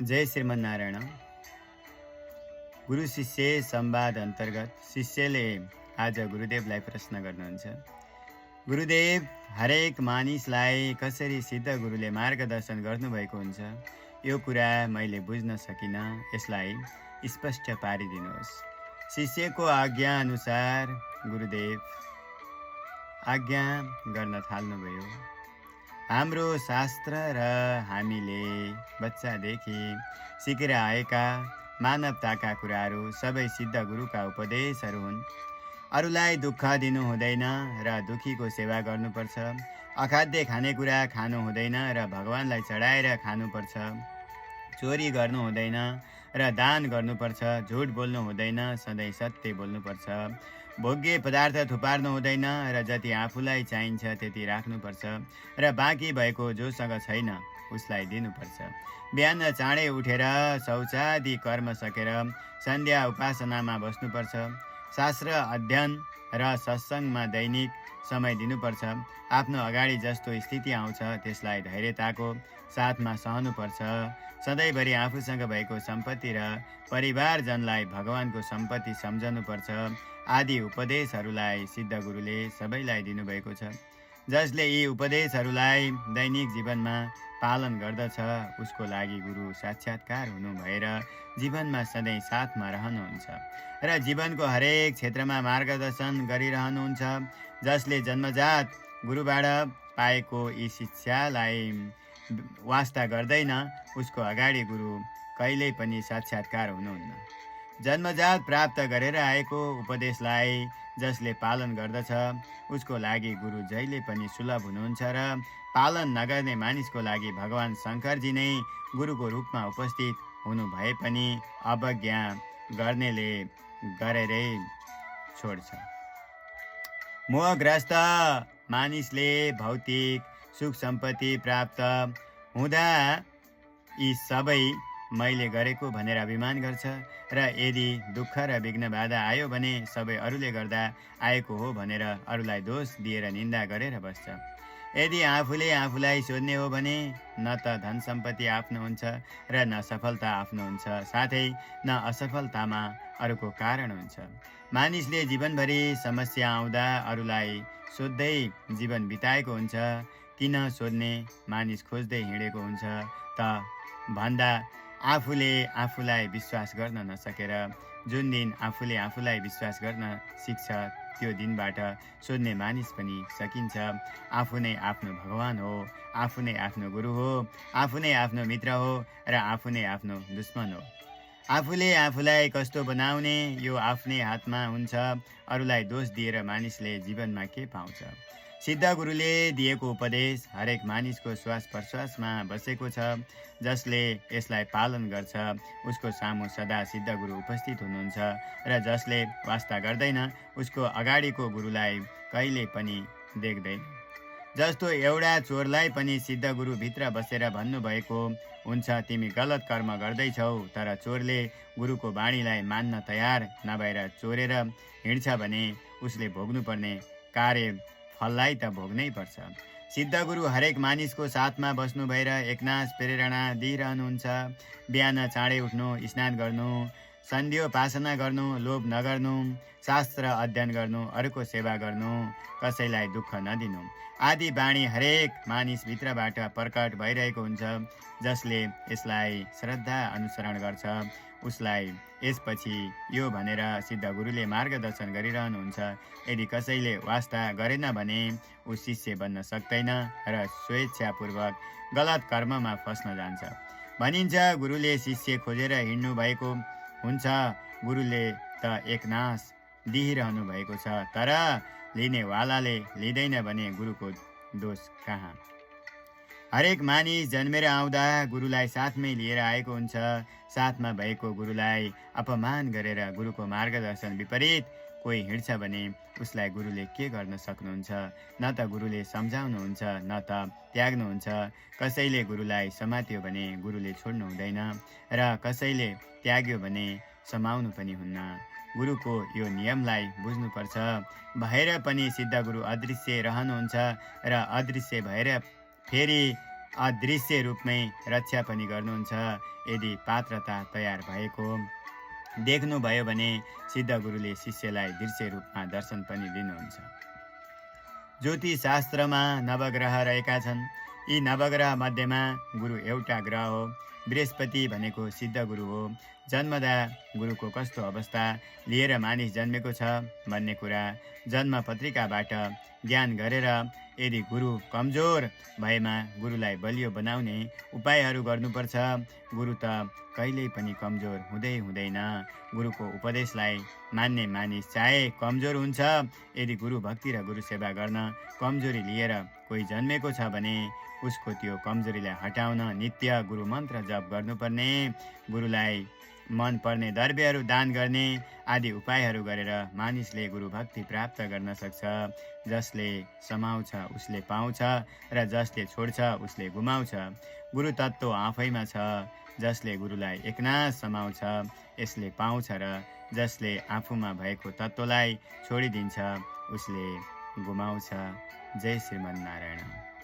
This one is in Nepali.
जय श्रीमन्नारायण। गुरु शिष्य संवाद अन्तर्गत शिष्यले आज गुरुदेवलाई प्रश्न गर्नुहुन्छ। गुरुदेव, हरेक मानिसलाई कसरी सिद्ध गुरुले मार्गदर्शन गर्नुभएको हुन्छ, यो कुरा मैले बुझ्न सकिनँ। यसलाई स्पष्ट पारिदिनुहोस्। शिष्यको आज्ञा अनुसार गुरुदेव आज्ञा गर्न थाल्नुभयो। हाम्रो शास्त्र र हामीले बच्चादेखि सिकेर आएका मानवताका कुराहरू सबै सिद्ध गुरुका उपदेशहरू हुन्। अरूलाई दुःख दिनु हुँदैन र दुखीको सेवा गर्नुपर्छ। अखाद्य खानेकुरा खानु हुँदैन र भगवानलाई चढाएर खानुपर्छ। चोरी गर्नु हुँदैन र दान गर्नुपर्छ। झुट बोल्नु हुँदैन, सधैँ सत्य बोल्नुपर्छ। भोग्य पदार्थ थुपार्नु हुँदैन र जति आफूलाई चाहिन्छ त्यति राख्नुपर्छ र बाँकी भएको जोसँग छैन उसलाई दिनुपर्छ। बिहान चाँडै उठेर शौचादि कर्म सकेर सन्ध्या उपासनामा बस्नुपर्छ। शास्त्र अध्ययन र सत्सङ्गमा दैनिक समय दिनुपर्छ। आफ्नो अगाडि जस्तो स्थिति आउँछ त्यसलाई धैर्यताको साथमा सहनुपर्छ। सधैँभरि आफूसँग भएको सम्पत्ति र परिवारजनलाई भगवानको सम्पत्ति सम्झनुपर्छ। आदि उपदेशहरूलाई सिद्ध गुरुले सबैलाई दिनुभएको छ। जसले यी उपदेशहरूलाई दैनिक जीवनमा पालन गर्दछ उसको लागि गुरु साक्षात्कार हुनु भएर जीवनमा सधैँ साथमा रहनुहुन्छ र जीवनको हरेक क्षेत्रमा मार्गदर्शन गरिरहनुहुन्छ। जसले जन्मजात गुरुबाट पाएको यी शिक्षालाई वास्ता गर्दैन उसको अगाडि गुरु कहिल्यै पनि साक्षात्कार हुनुहुन्न। जन्मजात प्राप्त गरेर आएको उपदेशलाई जसले पालन गर्दछ उसको लागि गुरु जहिले पनि सुलभ हुनुहुन्छ र पालन नगर्ने मानिसको लागि भगवान शङ्करजी नै गुरुको रूपमा उपस्थित हुनु भए पनि अवज्ञा गर्नेले गरेरै छोड्छ। मोहग्रस्त मानिसले भौतिक सुख सम्पत्ति प्राप्त हुँदा यी सबै मैले गरेको भनेर अभिमान गर्छ र यदि दुःख र विघ्न बाधा आयो भने सबै अरूले गर्दा आएको हो भनेर अरूलाई दोष दिएर निन्दा गरेर बस्छ। यदि आफूले आफूलाई सोध्ने हो भने न त धन सम्पत्ति आफ्नो हुन्छ र न सफलता आफ्नो हुन्छ, साथै न असफलतामा अरूको कारण हुन्छ। मानिसले जीवनभरि समस्या आउँदा अरूलाई सोध्दै जीवन बिताएको हुन्छ। किन सोध्ने मानिस खोज्दै हिँडेको हुन्छ त भन्दा आफूले आफूलाई विश्वास गर्न नसकेर जुन दिन आफूले आफूलाई विश्वास गर्न सिक्छ त्यो दिनबाट सोध्ने मानिस पनि सकिन्छ। आफू नै आफ्नो भगवान हो, आफू नै आफ्नो गुरु हो, आफू नै आफ्नो मित्र हो र आफू नै आफ्नो दुश्मन हो। आफूले आफूलाई कस्तो बनाउने यो आफ्नै हातमा हुन्छ। अरूलाई दोष दिएर मानिसले जीवनमा के पाउँछ? सिद्ध गुरुले दिएको उपदेश हरेक मानिसको श्वास प्रश्वासमा बसेको छ। जसले यसलाई पालन गर्छ उसको सामु सदा सिद्ध गुरु उपस्थित हुनुहुन्छ र जसले वास्ता गर्दैन उसको अगाडिको गुरुलाई कहिले पनि देख्दैन। जस्तो एउटा चोरलाई पनि सिद्ध गुरु भित्र बसेर भन्नुभएको हुन्छ, तिमी गलत कर्म गर्दैछौ, तर चोरले गुरुको बाणीलाई मान्न तयार नभएर चोरेर हिँड्छ भने उसले भोग्नुपर्ने कार्य फललाई त भोग्नै पर्छ। सिद्ध गुरु हरेक मानिसको साथमा बस्नु भएर एकनाश प्रेरणा दिइरहनुहुन्छ। बिहान चाँडै उठ्नु, स्नान गर्नु, सन्ध्योपासना गर्नु, लोभ नगर्नु, शास्त्र अध्ययन गर्नु, अरूको सेवा गर्नु, कसैलाई दुःख नदिनु आदि बाणी हरेक मानिसभित्रबाट प्रकट भइरहेको हुन्छ। जसले यसलाई श्रद्धा अनुसरण गर्छ उसलाई यसपछि यो भनेर सिद्ध गुरुले मार्गदर्शन गरिरहनुहुन्छ। यदि कसैले वास्ता गरेन भने ऊ शिष्य बन्न सक्दैन र स्वेच्छापूर्वक गलत कर्ममा फस्न जान्छ। भनिन्छ गुरुले शिष्य खोजेर हिँड्नु भएको हुन्छ। गुरुले त एकनाश दिइरहनु भएको छ, तर लिनेवालाले लिँदैन भने गुरुको दोष कहाँ? हरेक मानिस जन्मेर आउँदा गुरुलाई साथमै लिएर आएको हुन्छ। साथमा भएको गुरुलाई अपमान गरेर गुरुको मार्गदर्शन विपरीत कोही हिँड्छ भने उसलाई गुरुले के गर्न सक्नुहुन्छ? न त गुरुले सम्झाउनुहुन्छ न त त्याग्नुहुन्छ। कसैले गुरुलाई समात्यो भने गुरुले छोड्नु हुँदैन र कसैले त्याग्यो भने समाउनु पनि हुन्न। गुरुको यो नियमलाई बुझ्नुपर्छ। भएर पनि सिद्ध गुरु अदृश्य रहनुहुन्छ र अदृश्य भएर फेरि अदृश्य रूपमै रक्षा पनि गर्नुहुन्छ। यदि पात्रता तयार भएको देख्नुभयो भने सिद्ध गुरुले शिष्यलाई दृश्य रूपमा दर्शन पनि दिनुहुन्छ। ज्योतिष शास्त्रमा नवग्रह रहेका छन्। यी नवग्रह मध्येमा गुरु एउटा ग्रह हो। बृहस्पति भनेको सिद्ध गुरु हो। जन्मदा गुरुको कस्तो अवस्था लिएर मानिस जन्मेको छ भन्ने कुरा जन्म पत्रिकाबाट ज्ञान गरेर यदि गुरु कमजोर भएमा गुरुलाई बलियो बनाउने उपायहरू गर्नुपर्छ। गुरु त कहिल्यै पनि कमजोर हुँदैन। गुरुको उपदेशलाई मान्ने मानिस चाहे कमजोर हुन्छ। यदि गुरु भक्ति र गुरु सेवा गर्न कमजोरी लिएर कोही जन्मेको छ भने उसको त्यो कमजोरीलाई हटाउन नित्य गुरु मन्त्र जप गर्नुपर्ने, गुरुलाई मन पर्ने द्रव्यहरू दान गर्ने आदि उपायहरू गरेर मानिसले गुरु भक्ति प्राप्त गर्न सक्छ। जसले समाउँछ उसले पाउँछ र जसले छोड्छ उसले गुमाउँछ। गुरु तत्त्व आफैमा छ। जसले गुरुलाई एकनास समाउँछ यसले पाउँछ र जसले आफूमा भएको तत्त्वलाई छोडिदिन्छ उसले गुमाउँछ। जय श्रीमन्नारायण।